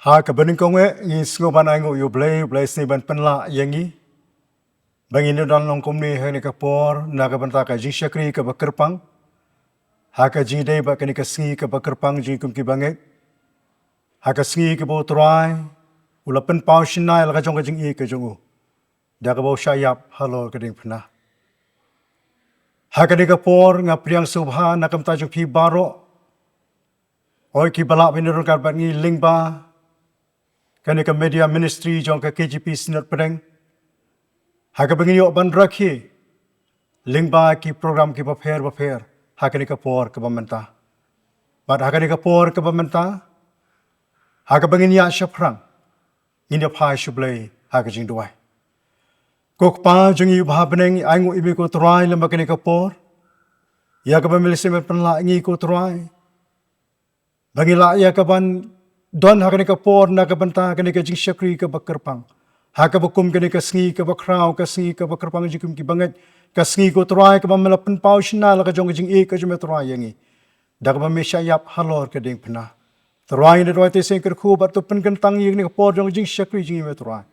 Ha ka bening kong ngi sngoban ai ngo yo blai sni ban penla yangi bangin dan long komni he ni kapor na ka banta ka jing shakri ka bakerpang ha ka jing dei ba ka ni ka sngi ka bakerpang jing kum ki bange ha ka sngi ka bo trai ula pen pau shinai la ka jong ka jing i ka jong u da ka bo shayap halo ka ding phna ha ka ni kapor nga priang subha na kam ta jong phi baro oi ki bala bin ro ka ban ngi lingba kani ka media ministry jong ka KGP sinat pedeng ha ka bangin yo ban rakhi lingba ki program ki ba pher ha ka ni ka por ka bamenta bat ha ka ni ka por ka bamenta ha ka bangin ya shaprang in ya phai shublei ha ka jing duai kok pa jong yu ba beneng ai ngu ibi ko trai lamba ka ni ka por ya ka ba milisi me pen la ngi ko trai bangila ya ka ban don ha ka ni ka por na ka banta ka ni ka jing shakri ka bakerpang ha ka bakum ka ni ka sngi ka bakrau ka sngi ka bakerpang jikum ki banget ka sngi ko trai ka ba melapen pau shina la ka jong jing e ka jume trai yangi da ka ba me shayap halor ka ding pna trai ni roi te sen ker khu bat to pen kan tang yeng ni ka por jong jing shakri jing me trai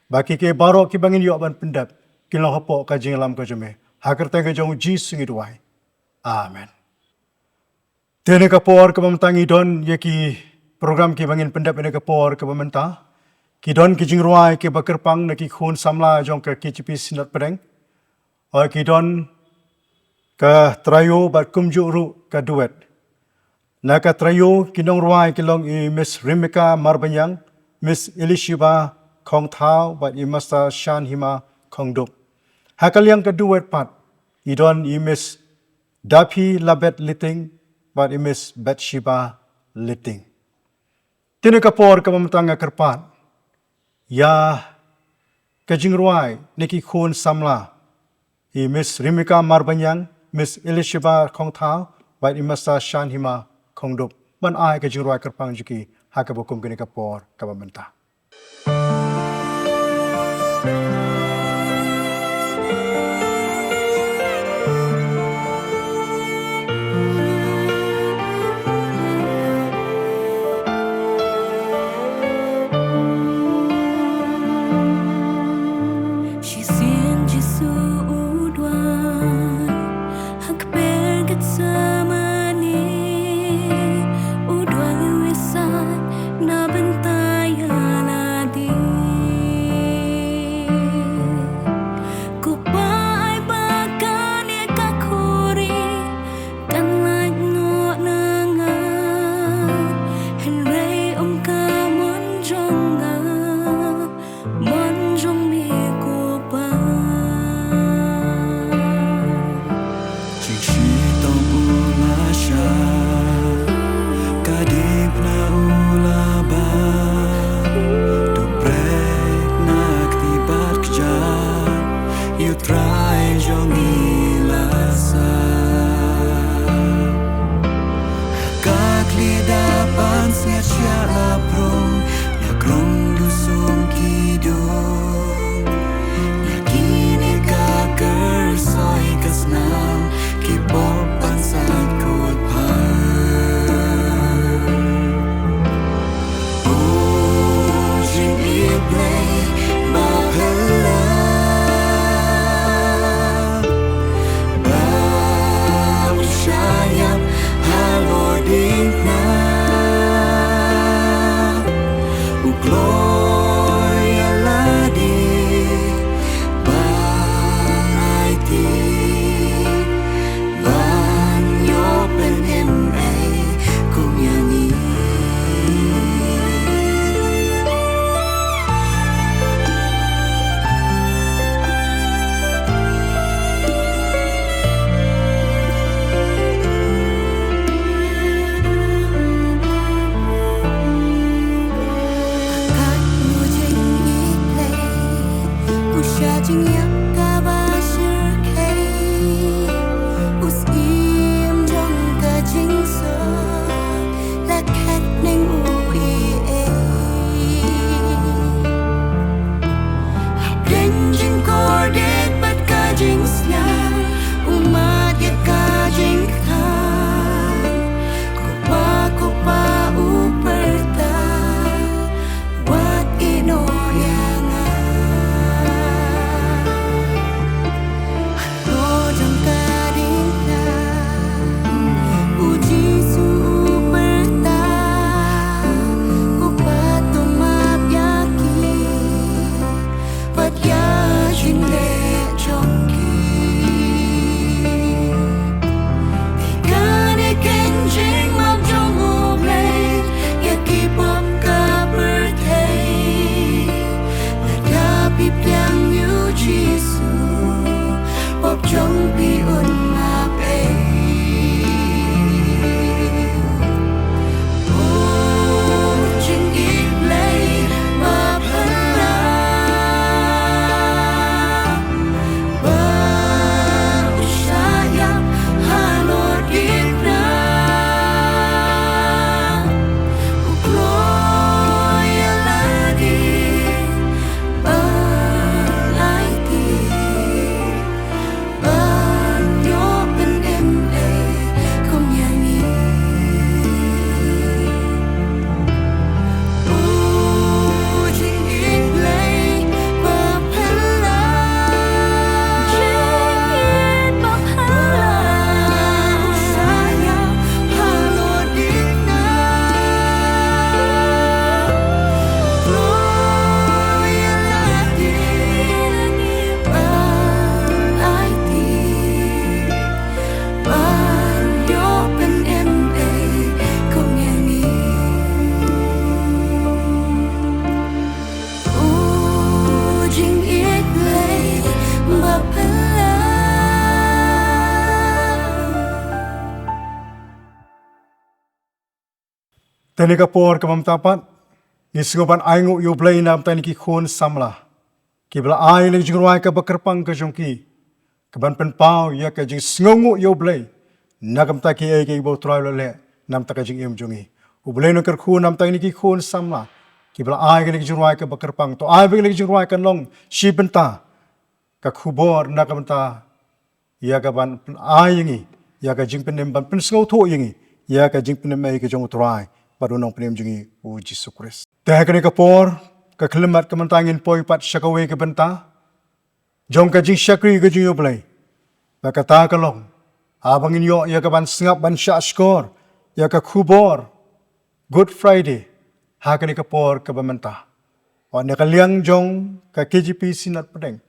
baki ke baro ki bangin yo ban pendap ki lo hopo ka jing lam ka jume ha ker te ka jong ji singi duai amen tene ka por ka bam tangi don ye ki program ki bangin pendap ene ka por ka bamenta ki don ki jing ruai ki bakerpang na ki khun samla jong ka KGP sinat pedeng oi ki don ka trayo bat kumju ru ka duet na ka trayo ki nong ruai ki long i Miss Rimika Marbanyang Miss Elishiba Kong Thao bat i Master Shan Hima Kong Dup hakaliang ka duet pat i don i Miss Dapi Labet Liting bat i Miss Bathsheba Liting tine ka por ka mamtanga kerpat ya ka jingruai neki khun samla i Miss Rimika Marbanyang Miss Elishiba Kong Thao bat i Master Shan Hima Kong Dup ban ai ka jingruai kerpang juki hakabukum kini ka por ka mamenta Na bentaya la di Tani kapor ke mamtapat, ngisngoban aingu yu blay nam tani ki khon samla. Ki bla ai le jingruai ka bakerpang ka jongki. Kaban penpau ya ka jing sngongu yu blay. Nagam ta ki ai ki bo trai le nam ta ka jing em jongi. U blay no ker khon nam tani ki khon samla. Ki bla ai le jingruai ka bakerpang to ai le jingruai ka long shi benta. Ka khubor nagam ta ya ka ban ai yangi ya ka jing penem ban pen sngo tho yangi ya ka jing penem ai ka jong trai baru nong penem jongi u Jesus Christ. Teh ka kapor ka klimat ka mantangin poi pat syakawe ka benta. Jong ka jing syakri ka jing yo play. Ba ka ta ka long. Abangin yo ya ka ban sngap ban sya skor ya ka khubor Good Friday ha ka kapor ka bamenta. Wa ne ka liang jong ka KGP sinat pedeng.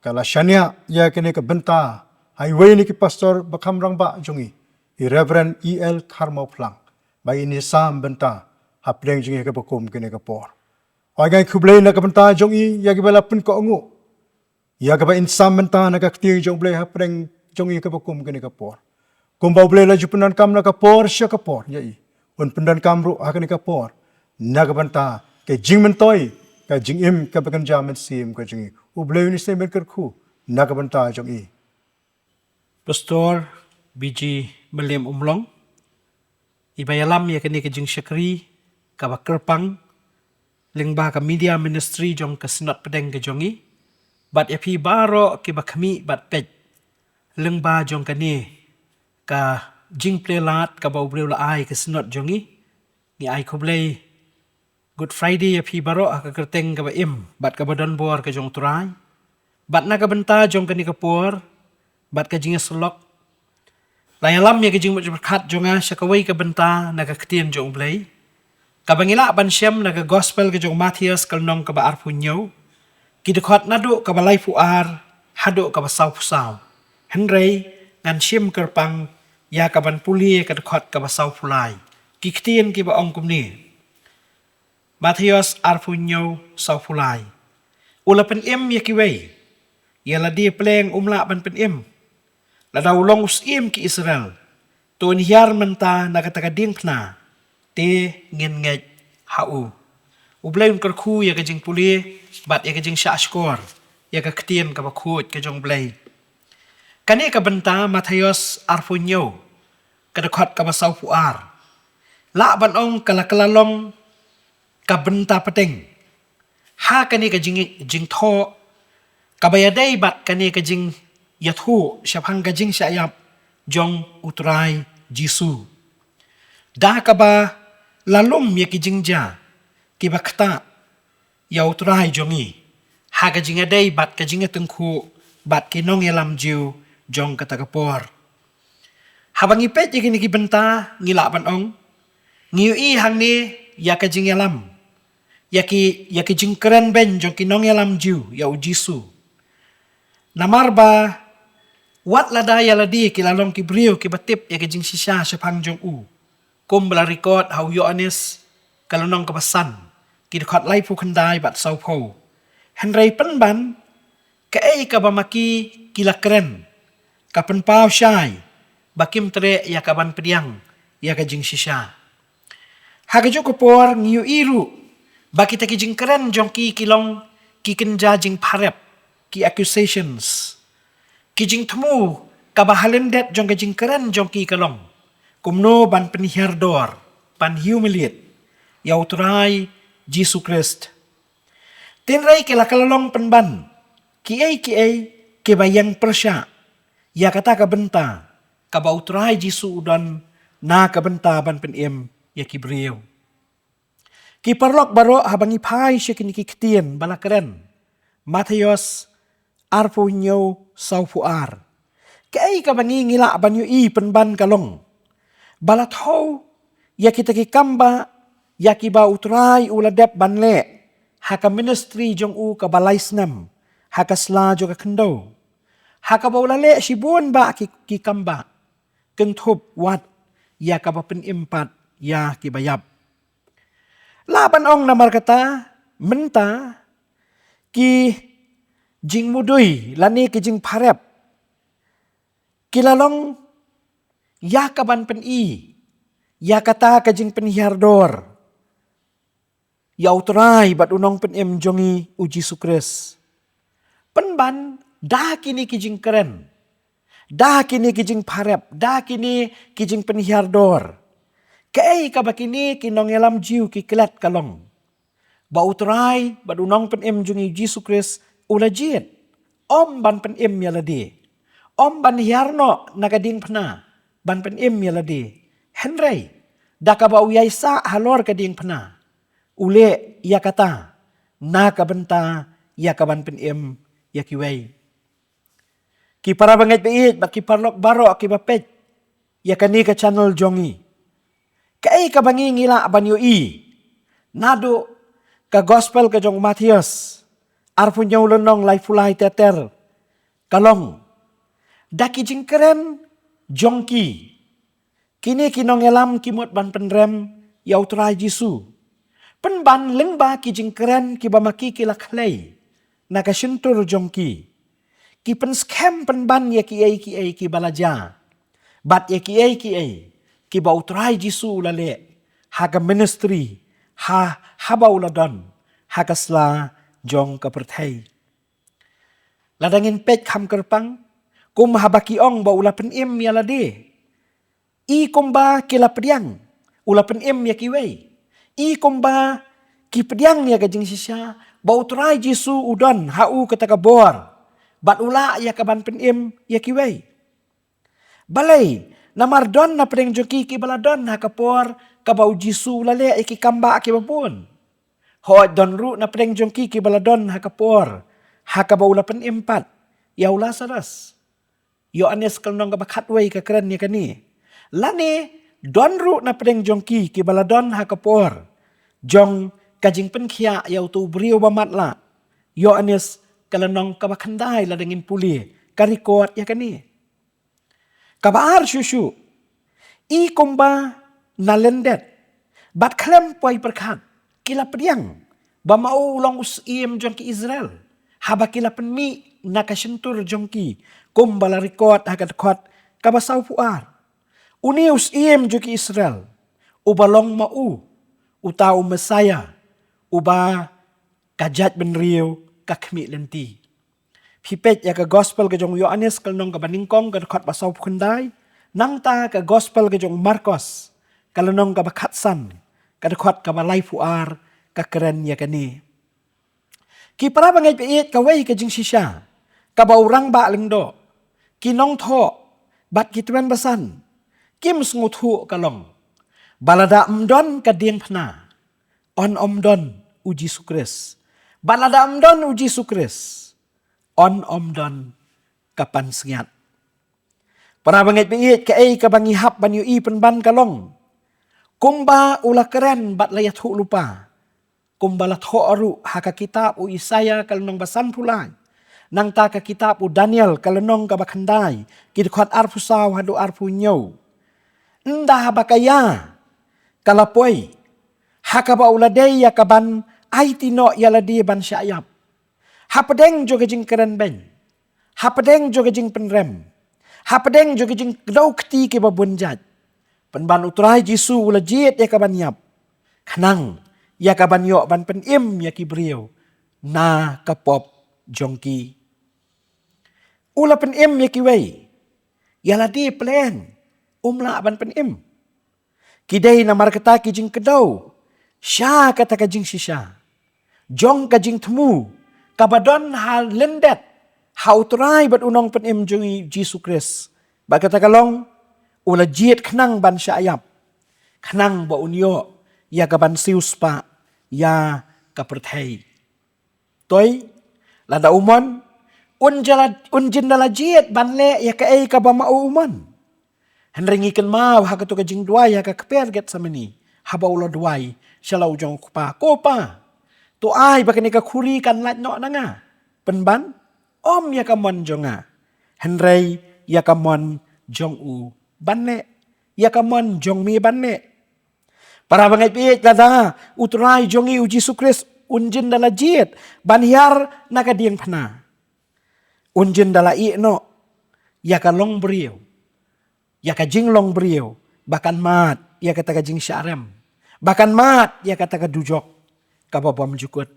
Kala syania ya kene ke benta highway ni ki pastor bakam rang ba jongi i Reverend E.L. Karmau Plang ba ini sam benta hapdeng jongi ke bakum kene ke por agai kublei na ke benta jongi ya ki bala pun ko ongu ya ke ba insam benta na ka kti jong blei hapdeng jongi ke bakum kene ke por kumbau blei la jupunan kam na ke por sya ke por ya i un pendan kamru ha kene ke por na ke benta ke jing mentoi ka jing im ka bakan jaman sim ka jongi ubleu ni semen kerku nakabanta jong i. Pastor BG Meliam Umlong ibayalam ya kini ke jing syakri ka bakerpang lengba ka media ministry jong ka sinot pedeng ke jongi bat ya pi baro ke bakami bat pej lengba jong kani ka jing plelat ka bau breu la ai ke sinot jongi ni ai ko blei Good Friday ya pi baro ka kerteng ka ba im bat ka badon bor ka jong turai bat na ka benta jong kani ka por bat ka jinga selok layalam ya ka jing berkat jonga syakawai ka benta na ka ketien jong blei ka bangila ban syam na ka gospel ka jong Matthias kalnong ka ba arpunyo ki dekot nado ka ba laifu ar hado ka ba sau pusau henrei ngan syam kerpang ya ka ban puli ka dekot ka ba sau pulai ki ketien ki ba ong kumni Matthias arpunyo sau pulai ula pen im ya ki wei ya la dia pleng umla ban pen im la daw long usim ki Israel to hiar menta na kataka ding pna te ngin ngej hau ublain kerku ya ka jing puli bat ya ka jing sya skor ya ka ketien ka bakut ka jong blai kani ka benta Matthias arpunyo ka dekot ka basau puar la ban ong kala kalalong ka benta peteng ha kani ka jing tho kabayadai bat kani ka jing yathu syapang ka jing syayap jong utrai Jisu da ka ba lalum ya ki jing ja ki bakta ya utrai jongi ha ka jing adai bat ka jing tengku bat ki nong yalam jiu jong kata kapor habang ipet ya kini ki benta ngila ban ong ngiu i hang ni ya ka jing yalam ya ki jing keren ben jong ki nong yalam jiu ya u Jisu namar ba wat lada ya ladi ki lalong ki brio ki batip ya ki jing sisya syapang jong u kum bela record how Yohanes kalonong kepesan ki dekat lai pu kendai bat sau po henrei penban ke ei ka bamaki kila keren ka penpau syai bakim tere ya ka ban pediang ya ka jing sisya ha ka joko por ngiu iru baki ta ki jing keren jong ki kilong ki kenja jing parep ki accusations ki jing temu ka bahalendet jong ka jing keren jong ki kalong kumno ban penihar dor pan humiliate ya utrai Jesus Christ tinrai ke lakalalong penban ki ai ke bayang persya ya kata ka benta ka ba utrai Jisu udan na ka benta ban penim ya ki brio ki parlok baro habangi pai syekini ki ketien bala keren Matthias arpunyo sau puar kai ka bangi ngila banyu i penban kalong balat ho ya kita ki kamba ya ki ba utrai uladep banle haka ministry jong u ka balai snam haka sla jo ka kendo haka ba ulale sibun ba ki kamba kenthup wat ya ka ba pen impat ya ki bayap laban ong namar kata menta ki jing mudui lani ki jing parep kilalong ya kaban pen i Ya kata kajing penhiardor. Ya utrai bat unong penem jongi uji sukres. Penban dah kini kijing keren. Dah kini kijing parep. Dah kini kijing penhiardor. Kei kabakini kinong elam jiu ki kelat kalong. Ba utrai bat unong penem jongi uji sukres ulajit. Om ban penem yaladi. Om ban hiarno nagading pena. Ban penem yaladi. Henry. Daka ba uyaisa halor kading pena. Ule ia kata, na kabenta ia kaban penem ia kiwei. Ki para banget beit bat ki parlok baro ki bapet ia kani ka channel jongi. Kai ka bangi ngila banyo i. Nado ka gospel ka jong Matius. Arpun nyaw lenong lai fulai teter. Kalong. Daki jingkeren jongki. Kini kinong elam kimut ban penrem yau trai Jisu. Penban lengba ki jingkeren ki bamaki ki laklay. Naka syentur jongki. Ki pen scam penban ya ki ai ki balaja. Bat ya ki ai ki ba utrai Jisu lale. Haga ministry. Haba uladon. Haga sla jong kapertai. Ladangin pet kam kerpang. Kum habaki ong ba ula penem ya lade. I kumba kila pediang. Ula penem ya kiwei. I kumba ki pediang ya gajing sisya. Ba utrai Jisu udon hau ketaka bor. Bat ula ya kaban penem ya kiwei. Balai. Namardon na pedeng joki ki baladon ha kapor. Kabau Jisu lale iki kamba ki babun. Hoat don ru na pedeng joki ki baladon ha kapor. Ha kabau la penem pat. Ya ula saras. Yo anes kalnong kabakatway ka keren ya kani. Lani. Don ru na pedeng jongki ki baladon ha kapor. Jong kajing penkia yau tu beriu bamatla. Yo anes kalanong kabakandai la dengin puli. Karikot ya kani. Kabaar syusyu. I kumba nalendet. Bat klem puai perkat. Kila pediang. Bamau long usim jongki Israel. Haba kila penmi nakasyentur jongki. Kumbala rikot hakat kot kabasau puar. Unius iem juki Israel. Uba long mau. Utau Mesaya. Uba kajat benriu kakmi lenti. Pipet ya ka gospel ke jong Yohanes kalnong ka baningkong ka kot basau pukundai. Nang ta ka gospel ke jong Marcos. Kalnong ka bakatsan. Ka kot ka balai puar ka keren ya kani. Ki para bangai peit ka wei ka jing sisya. Ka baurang ba lengdo. Kinong tho. Bat kituen basan. Kim sengutu kalong. Balada amdon kading pena. On omdon uji sukres. Balada amdon uji sukres. On omdon kapan sengat. Para banget biit ka ay kabangi hap banyu i penban kalong. Kumba ula keren bat layat hu lupa. Kumba lat ho aru haka kitab u Isaya kalnong basan pulay. Nang ta ka kitab u Daniel kalnong kabakandai. Kidukhat arpu saw hadu arpu nyaw. Nda bakaya kalapoy hakaba uladey yakaban ay tino yaladi ban syayap hapadeng joga jing keren ben hapadeng joga jing penrem hapadeng joga jing daukti ke babunjat penban utrai Jisu ulajit yakaban yap kanang yakaban yo ban penim yakibriyo na kapop jongki ula penim yakiwei yaladi plan umla ban penim. Kidai namar kata kijing kedau. Sya kata kajing sisya. Jong kajing temu. Kabadon hal lendet. Hau terai bat unong penim jungi Jisu Kris. Ba kata kalong. Ula jiet kenang ban syayap. Kenang ba unyo. Ya kaban sius pa. Ya kapertai. Toy. Lada umon. Unjin dala jiet ban le ya ka ay kabama umon. Henry ngiken mau haka tu kajing duai haka keper get sama ni. Haba ulo duai. Syalau jong kupa. Kopa. Tu ai baka ni kuri kan lat no nanga. Penban. Om ya kamon jonga. Henry ya kamon jong u. Banne. Ya kamon jong mi banne. Para bangai piit lada. Utrai jongi uji sukris. Unjin dala jiet. Banhiar nakadiang pana. Unjin dala i no. Ya ka long beriu. Ya ka jinglong beriu. Bahkan mat. ia kata ka jing syarem. Bahkan mat ia kata ka dujok ka babam jukut.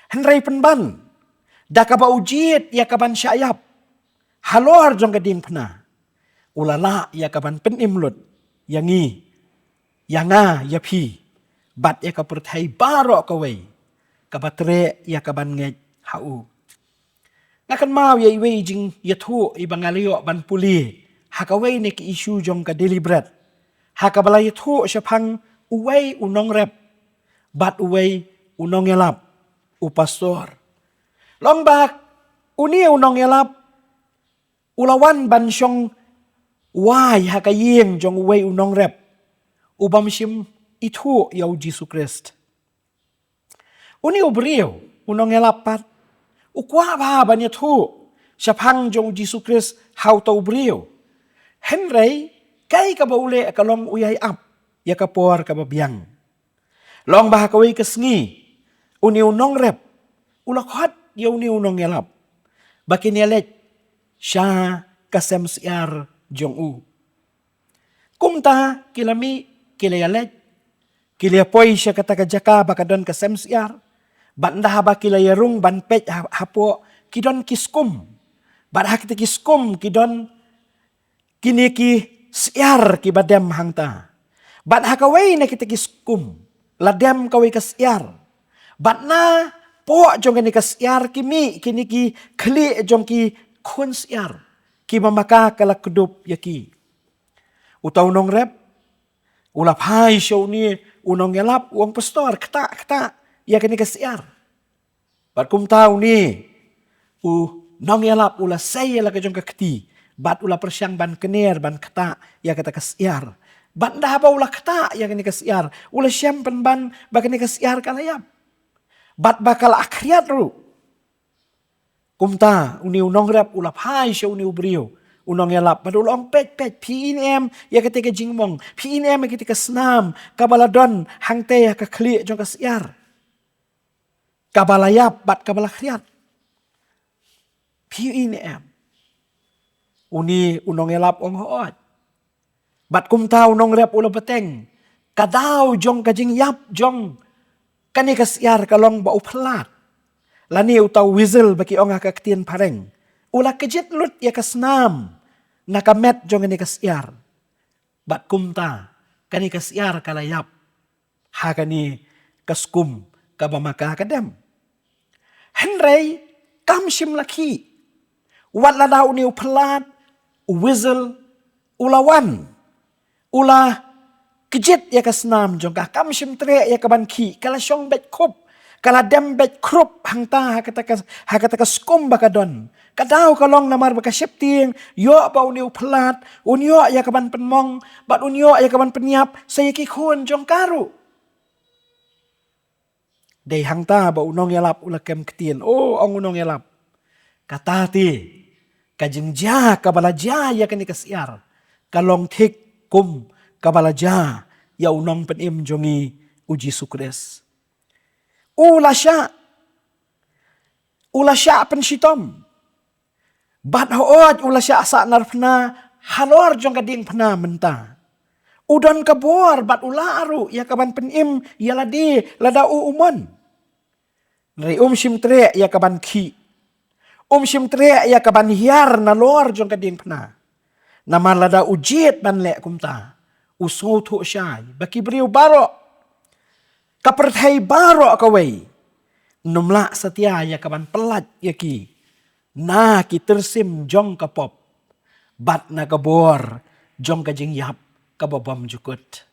Henry penban. Da ka ba ujit ia ka ban syayap. Halor jong ka ding pena. Ulala ia ka ban penimlut. Yangi. Yanga ya pi. Bat ia ka perthai barok ka wei. Ka batre ia ka ban ngej hau. Ngakan mau ya iwe jing yathu ibangalio ban puli. Hakaway ni ki isu jong ka deliberate. Hakabala yathu syapang uway unong rep. Bat uway unong yalap. Upastor. Long bak uni unong yalap. Ulawan ban syong way hakayeng jong uway unong rep. Ubam syim itu yaw Jesu Christ. Uni ubriyo unong yalap pat. Ukwa ba banyak tu syapang jong Jesu Christ how tau brio. Henry kai ka ba ule kalong uyay ap ya kapor ka ba biang. Long bah kaway kesngi uni unong rep ulakhat ya uni unong yalap. Bakin yalet siya kasem siar jong u. Kumta kilami kilayalet kiliapoy siya katagajaka bakadon kasem siar. Banda haba kilayarung ban pej hapo kidon kiskum. Bat hakita kiskum kidon kini ki siar ki badem hangta. Bat hakaway na kita kiskum. Ladem kaway ka siar. Bat na po jong kini ka siar kimi kini ki kli jong ki kun siar. Ki mamaka kalak kedup yaki. Utaw nong rep. Ulap hai show ni unong yalap uang pastor kata. Ia kini kasiar. Bat kum tahu ni. Nong yalap ula saya la kejong kakti. Bat ula persyang ban kener ban kata. Ia kata kasiar. Bat dah apa ula kata ia kini kasiar. Ula syam ban kini kasiar kalayap. Bat bakal akhriat ru. Kum ta uni unong rap ula pai sya uni ubrio. Unong yalap, madulong pet, PNM, ya ketika jingmong, PNM ketika senam, kabaladon, hangte ya kakli jong kasiar. Kabalayap, bat kabala kriat. PNM. Uni unong yalap ong hoot. Bat kumta unong rap ulo beteng. Kadaw jong kajing yap jong. Kani kasiar kalong bau pelat. Lani utaw whistle baki ong kaktian pareng. Ula kejit lut ya kasnam. Nakamet jong ini kasiar. Bat kumta. Kani kasiar kalayap. Hakani kaskum kabamaka kadem. Henry kamsim laki. Wat ladaw ni upelat. Whistle. Ulawan. Ula kejit ya kasnam jong kamsim tre ya kabanki. Kala syong bet kup. Kala dem bet krup hangta hakata kaskum bakadon. Kadaw kalong namar baka syepting, yo pa uniw pelat, unyo ya kaban penmong, bat unyo ya kaban penyap, saya kikun jong karu. Day hangta ba unong yalap ulakem ketien, ang unong yalap. Katati, kajengja kabalaja ya kani kasiar, kalong tik kum kabalaja ya unong penim jongi uji sukres. Ulasya pensitom. Bat hoot ula siya asa narpna halor jong kading pena menta. Udon kabor bat ula aru ya kaban penim ya ladi lada umon. Nari sim tre ya kaban ki. Sim tre ya kaban hiar na lor jong kading pena. Nama lada ujit ban le kumta. Uso tu syai baki beriu baro. Kaperthai baro kawai. Numla setia ya kaban pelat ya ki. Na kitersim jong kapop. Bat na kabor. Jong kajing yap. Kababam jukut.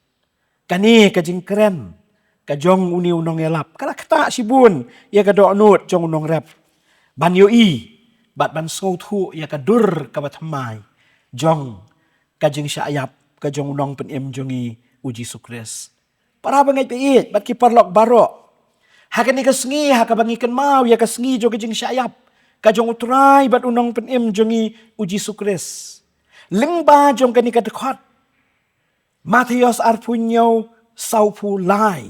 Kani kajing keren. Kajong uni unong yalap. Kala kata sibun. Ya kadok nut jong unong rep. Ban yoi. Bat ban sautu ya kadur kabathamay. Jong kajing syayap. Kajong unong penim jongi uji sukres. Para bangay piit. Bat kiparlok barok. Hakani kasngi. Hakabangikan mau. Ya kasngi jong kajing syayap. Kajong utray bat unong penim jongi uji sukres. Lengba jong kani kadekot. Matios arpunyo saupu lai.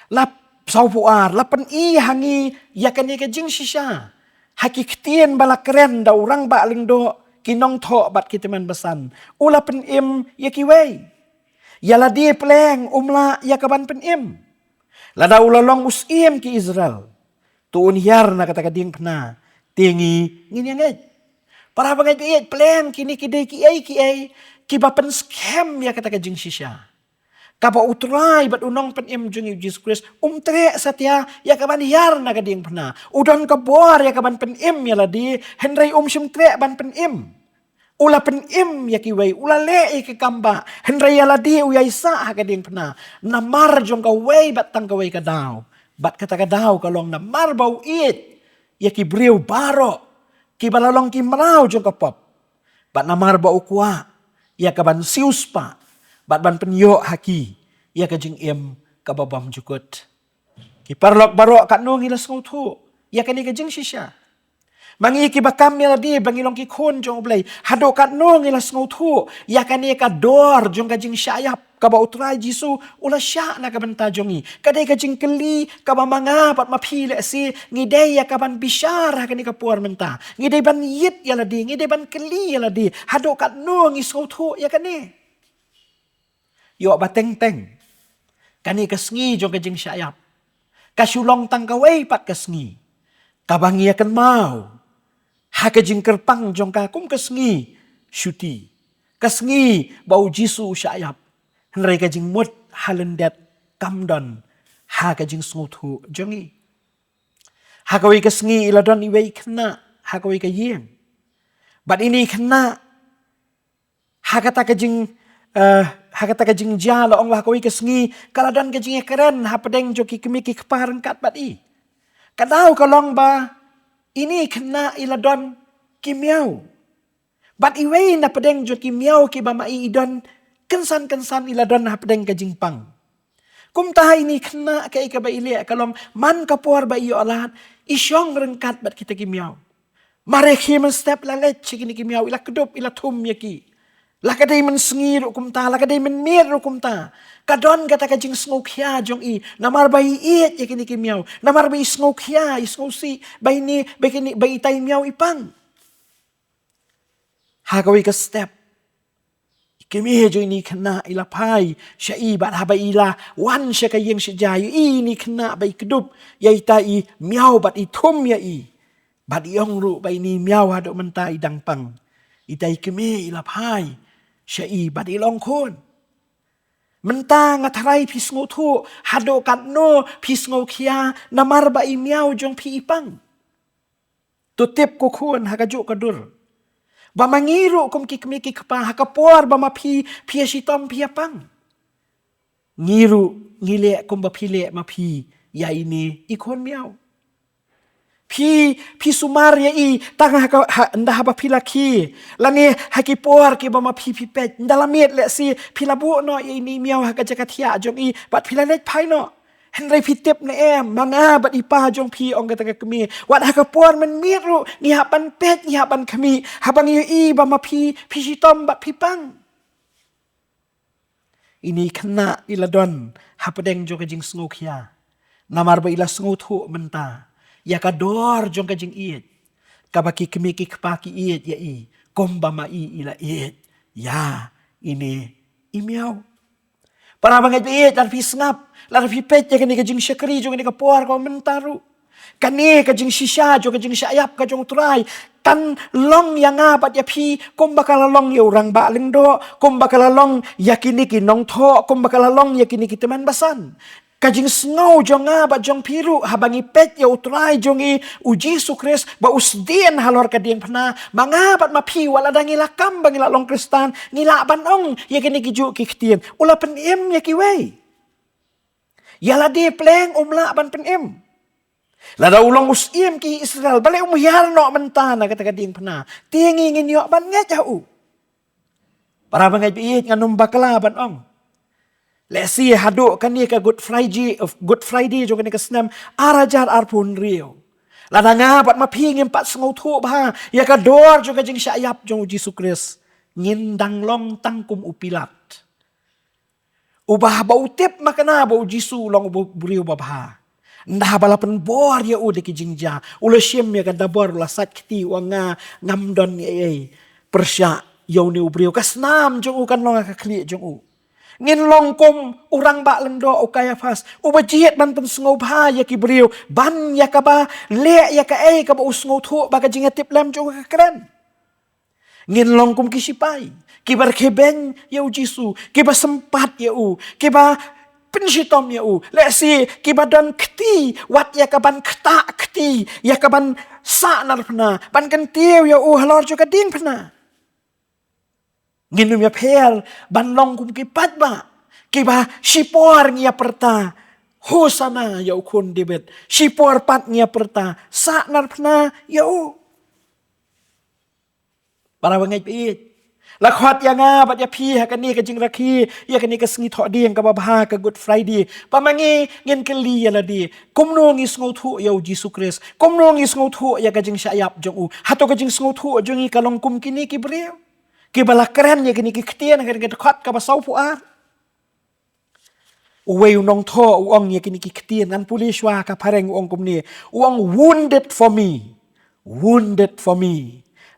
Lap saupu ar. Lapan i hangi yakani kajing sisya. Hakiktian bala keren da urang ba lingdo kinong to bat kitiman basan. Ula penim yakiway. Yala di peleng umla ya kaban pen im. Lada ulalong usim ki Israel. Tuun hiar na kata kading pena. Tingi ngin yang para bangai biit peleng kini kidai ki ai ki bapen scam ya kata kajing sisya. Kapa utrai bat unong pen im jung Jesus Christ tre satya ya kaban hiar na kading pena. Udon kabor ya kaban pen im ya ladi henry sim tre ban pen im. Ula pen im ya kiway ula le ke kamba henry ya ladi uyai sa ha kading pena. Namar jong kaway bat tang kaway kadaw. Bat kata kadaw kalong namar bau it ya ki briu baro ki balalong ki merau jong kapop. Bat namar bau kuah ya kaban sius pa. Bat ban penyo haki ya kajing im kababam jukut. Ki parlok barok kat nong ilas ngautu ya kani kajing sisya. Mangi ki bakam ya ladi bangilong ki kon jong blay hado kat nong ilas ngautu ya kani ka dor jong kajing syayap kaba utrai jisu ula syak na kabanta jongi kadai kajing keli kaba manga pat mapi le si ngidai ya kaban bisyara kani kapuar menta ngidai ban yit ya ladi ngidai ban keli ya ladi hado kat nong is ngautu ya kani yo bateng-teng. Kani kasngi jong kajing syayap. Kasulong tang kaway pat kasngi. Kabangi akan mau. Ha kajing kerpang jong kakum kasngi syuti. Kasngi bau jisu syayap. Henry kajing mut halendet kamdon. Ha kajing snguthu jongi. Ha kaway kasngi iladon iway kena. Ha kaway kayeng. Bat ini kena. Ha kata kajing hakata kajing jala ong lah kawai kesngi kaladan kajing keren ha pedeng joki kemiki kepareng kat bat i. Kadau kalong ba ini kena iladon kimiau. Bat iwei na pedeng joki miau ki ba mai idon kensan iladon ha pedeng kajing pang. Kum taha ini kena kai ka ba ile kalong man kapuar ba iyo alat isyong rengkat bat kita kimiau. Mare khimen step lalet chikini kimiau ila kedup ila tum yaki. Lakadai men sengir kumta, lakadai men mir kumta. Kadon kata kajing sngokya jong i, namar bai it ya kini kimiau, namar bai sngokya, isngosi, bai ni, bai tay miau ipang. Hagawi ka step. Kimi jo ini kena ilapai, siya i bat habai ila, wan siya kayeng siya jayu, ini kena bai kedup, yai tai miau bat itum ya i. Bat iong ru bai ni miau hadok mentai dang pang. Itai kimi ilapai. Syai bat ilong kon. Menta ngatarai pis ngotu hado kat no pis ngokia namar ba imiau jong pi ipang. Tutip ko kon hakajuk kadur. Ba mangiru kum kikmiki kapa hakapor ba mapi pia sitom pia pang. Ngiru ngile kum ba pile mapi ya ini ikon miau. Pi sumar ya i tangah ndah ba pilaki lani hakipor ki ba ma pi pet ndalamit le si pilabu no ya ini miau ha jakatia jong i bat pilalet pai no henry pitip ne manga bat ipa jong pi ong kata kami wat hakapor men miru ni hapan pet ni hapan kami habang i ba ma pi sitom bat pipang ini kena iladon hapadeng jong kajing sngokya namar ba ila sngotu menta ya kador jong kajing iit. Kabaki kemiki kepaki iit ya i. Komba ma i ila iit. Ya ini imiau. Para bangai iit larpi sengap. Larpi pet ya kani kajing syakri jong kani kapuar kau mentaru. Kani kajing sisya jong kajing syayap kajong turai. Kan long yang abat ya pi. Komba kalalong ya orang ba lengdo. Komba kalalong ya kini kinong to. Komba kalalong ya kini teman basan. Kajing snow jong abat jong piru habangi pet ya utrai jong i uji sukres ba usdien halor kading pena mangabat mapi wala dangi lakam bangila long kristan ngila banong ya kini kiju kiktian ula penim ya kiwei ya ladi pleng umla ban penim lada ulong usim ki Israel balik umyar no mentana kata kading pena tingi ngin yo ban ngajau para bangai biit nganum bakala banong. Lesi haduk kan ni ka Good Friday jong kan ni ka senam arajar arpun rio. Lada ngabat mapi ngimpat sengautu bah ya ka dor jong ka jing syayap jong uji sukres ngindang long tangkum upilat. Ubah bau tip makana bau jisu long buriu babha. Ndah balapan bor ya u de ki jingja. Ula syem ya ka dabor ula sat kiti wanga ngamdon ye persya yauni ubriu ka senam jong u kan long ka kli jong u. Ngin longkom urang ba lendo o Kayafas. Ubajiet ban pensengau ba ya kibriu. Ban ya kaba le ya ka kaba usngau tu ba ka jingatip lam jo ka keren. Ngin longkom kisipai. Kibar keben ya Jisu. Kiba sempat ya Kiba pensitom ya Lesi kiba dan keti. Wat ya kaban keta keti. Ya kaban sa nar pena. Ban kentiu ya halor jo ka ding pena. Nginum ya pel ban longkum kipat ba. Kiba sipor ngia perta. Hosana ya ukun debet. Sipor pat ngia perta. Sa nar pena ya Para wangai piit. Lakhwat yang bat ya pi hakani ka jing rakhi ya kani ka sngi tho ding ka babha ka Good Friday pamangi ngin keli ya ladi kumno ngi sngo thu ya Jisu Christ kumno ngi sngo thu ya ka jing syayap jong hato ka jing sngo thu jong ka long kum kini ki breu ki bala keren ya kini ki ktien ka ka khat ka basau pu ar Uwe unong tho uong ya kini ki ktien an puliswa ka pareng uong kum ni uong wounded for me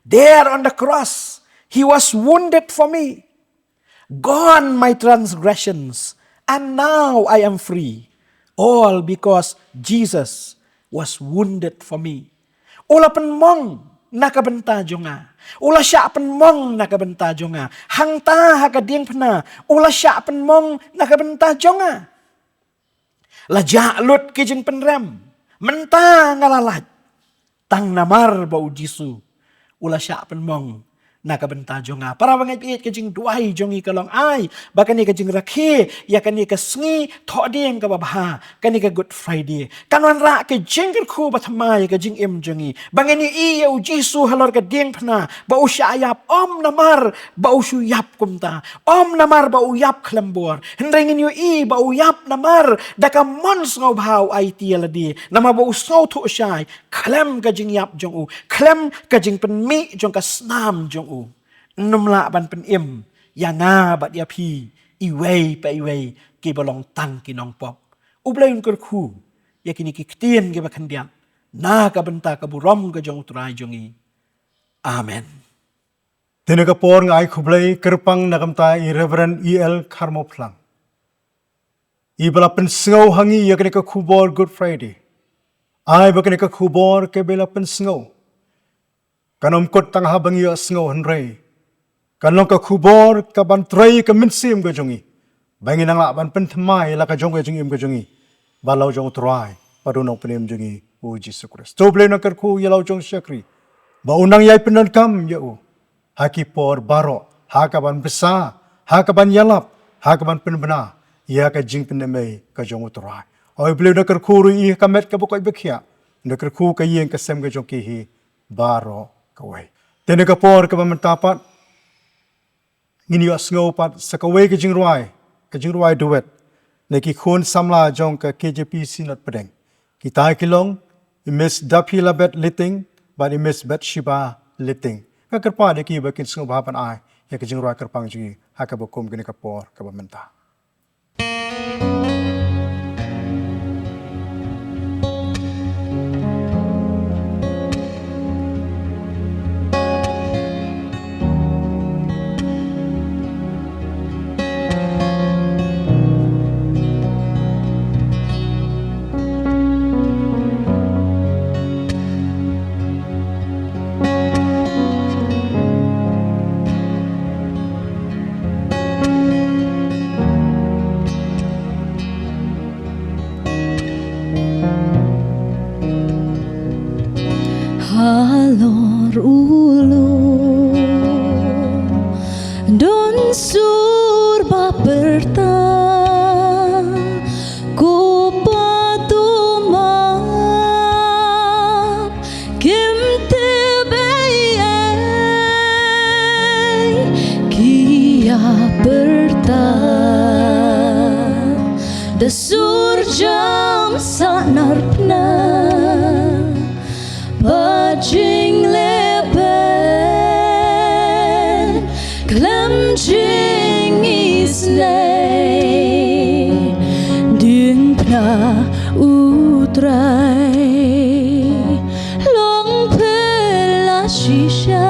there on the cross. He was wounded for me. Gone my transgressions. And now I am free. All because Jesus was wounded for me. Ula penmong nakabenta jonga. Ula sya penmong nakabenta jonga. Hangta hakading pena. Ula sya penmong nakabenta jonga. Lajak lut kijing penrem. Menta ngalalat. Tang namar bau Jisu. Ula sya penmong nakabenta jonga. Para wangai piit kajing duai jongi kalong ai. Baka ni kajing rakhi. Ya kani ka sngi thok ding ka babha. Kani ka Good Friday. Kanwan ra kajing kerku batamai kajing im jongi. Bangani iya Jisu halor ka ding pna. Ba usya ayap om namar. Ba usu yap kumta. Om namar ba uyap klembor. Hendringin yu ba uyap namar. Daka mons ngau bhau ai tia ladi. Nama ba usau tu usyai. Klem kajing yap jong Klem kajing penmi jong ka snam jong Numla ban pen im Yanga bat ya pi Iwei pa iwei Ki balong tang kinong pop Ublay un kerku Ya kini ki ktien ki bakandian Na ka benta ka burom ka jong turai jongi Amen. Tinagapor nga ay kublay kerpang nakamta i Reverend E.L. Carmo Plang. Ibala pensengaw hangi ya kini ka kubor Good Friday. Ay ba kini ka kubor ke bela pensengaw. Kanom kot tang habang iya sengaw henrei. Kanong ka kubor ka bantray ka minsim ka jongi. Bangin ang laban pentemay la ka jong ka jongim ka jongi. Balaw jong turay padunong penim jongi o Jisu Christ. Doble na kerku yalaw jong syakri. Baunang yay penangkam yao. Haki por baro. Hakaban besa. Hakaban yalap. Hakaban penbena. Ia ka jing penemay ka jong turay. Oy beliw na kerku ri kamet ka bukoy bekya. Na kerku ka yeng kasem ka jong kihi. Baro kaway. Tinagapor ka mamentapat. Ngini asngaw pat sa kaway ka jing ruay duwet. Nakikun samla jong ka KJP sinat pedeng. Kita kilong imis dapi labet liting but imis bet shiba liting. Kakarpa deki bakin sngaw bahapan ay ya ka jing ruay karpang jingi hakabakum gini kapor ka mamenta. Halor ulo Don surba perta Ko patumap Kim tebay Kia perta Dasur jam sanarpna Bajing lepen Klemjing isnay Din pna utray Long pela shisha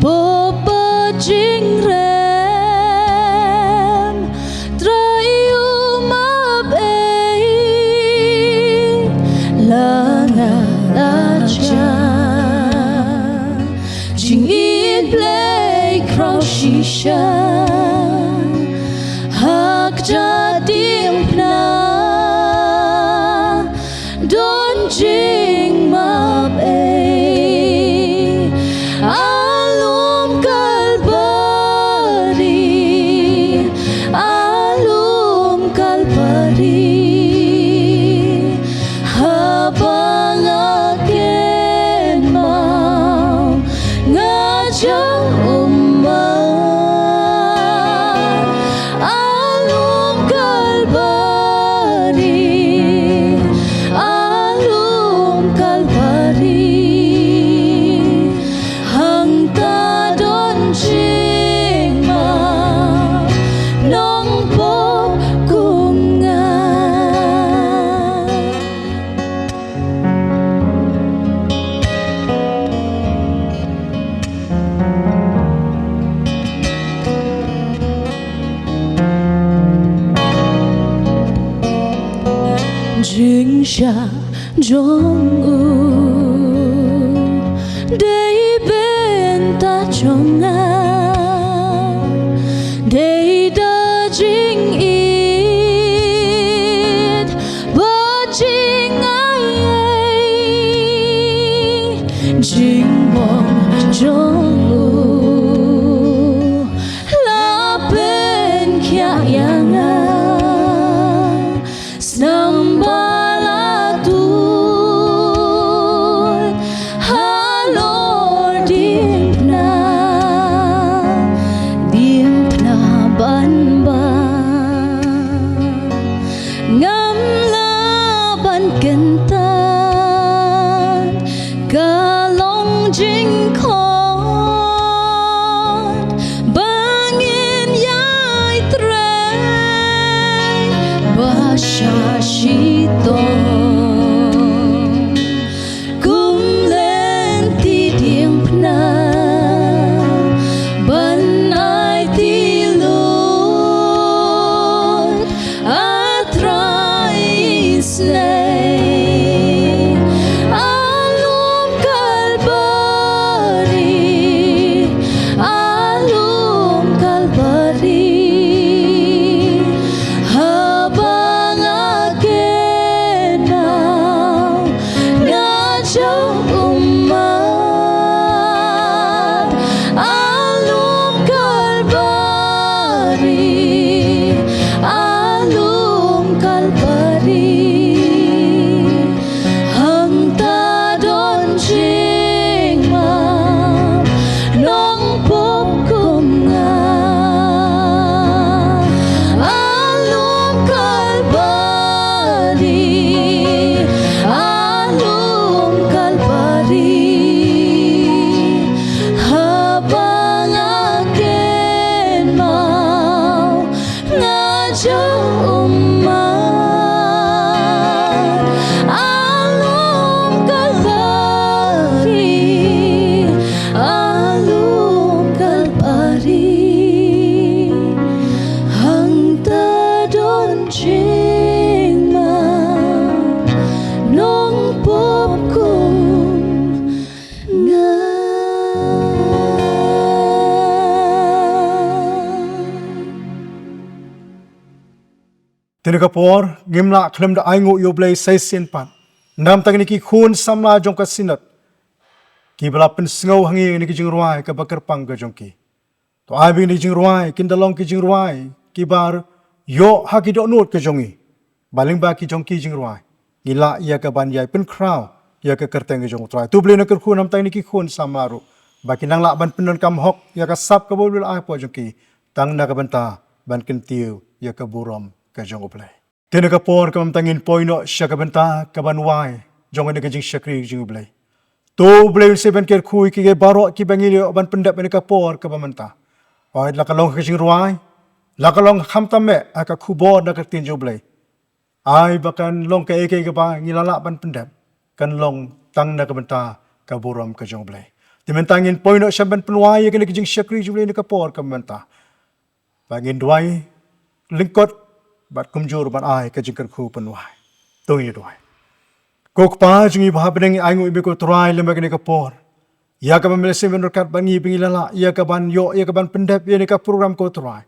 Bobajing re chính cha trong để bên ta trong ngang để ta chính ít bất chính ai chính mong trong là bên kia yang Sambala tut halor dimpna ban ban ngam laban kentan kalong jing khot bangin yai trai Shashitong kum lên ti điềng pna ban ai ti lút atrai snei alum kalbari Tinagapor, gimla klem da aingo yoblay say pan. Nam tang ni ki khun samla jong ka sinat. Ki bala pen sngaw hangi ni ki jing ruai ka bakar pang ka jong ki. To ai bing ni jing ruai, kin dalong ki jing ruai, ki bar yo ha ki do nut ka jongi. Baling ba ki jong ki jing ruai. Gila ia ka ban yai pen kraw, ia ka kerteng ka jong trai. Tu beli na ker khun nam tang ni ki khun samla ru. Ba ki nang la ban penon kam hok, ia ka sap ka bol ai po jong ki. Tang na ka banta ban kentiu ia ka buram ka jong uplay. Tena ka por ka mamtangin poino siya ka banta ka banwai jong ani ka jing syakri jing uplay. To uplay se ban ker kui ki baro ki bangilio ban pendap ani ka por ka bamanta. Oi la ka long ka jing ruai, la ka long khamtame aka kubo na ka tin jong uplay. Ai bakan long ka eke ka ba ngilala ban pendap kan long tang na ka banta ka buram ka jong uplay. Timantangin poino siya ban penwai ka ni ka jing syakri jing uplay ni ka por ka bamanta. Bangin duai lingkot bat kumjur ban ai ka jingkar khu panwai tong duai kok pa jungi bhabneng aingu ibe ko trai lemba kene ka por ya ka memilese menurkat bangi pingilala ya ka ban yo ya ka ban pendap ya ka program ko trai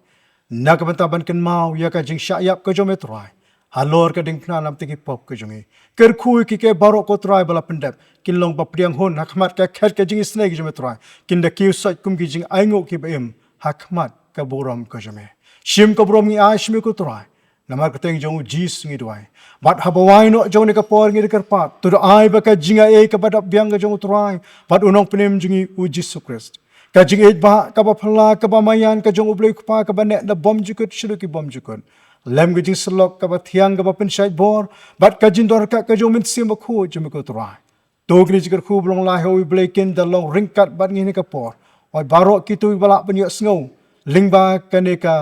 na ka ban taban ken mau ya ka jing syayap ko jome trai halor ka ding pna nam tiki pop ko jungi ker khu ki ke baro ko trai bala pendap kin long ba priang hon hakmat ka khat ka jing snake jome trai kin da kiu sat kum ki jing aingu ki baim hakmat ka boram ko jome shim ko brom ngi ashmi ko trai namar keteng jong jis ngi duai bat habawai no jong ne ka por ngi kar pat tu ai ba ka jinga e ka badap biang ka jong trai bat unong penem jingi u Jesus Christ ka jing e ba ka ba phla ka ba mayan ka jong ublei pa ka ba ne da bom jukut shiru ki bom jukut lem ga jing slok ka ba thiang ka ba pen shai bor bat ka jin dor ka jong min sim ba khu jom ko trai to gni jikar khu blong la ho ublei ken da long ringkat bat ngi ne ka por oi baro ki tu bala pen yo sngo lingba ka ne ka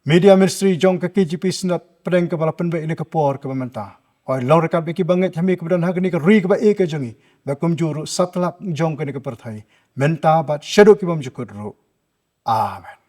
Media Ministry jong ka KGP snat pedeng ka bala penbe ini ka por ka bamanta. Oi long rekat beki banget hami ka badan hagni ka ri ka ba e ka jongi. Ba kum juru satlak jong ka ni ka perthai. Menta bat shadow ki bam jukur ro. Amen.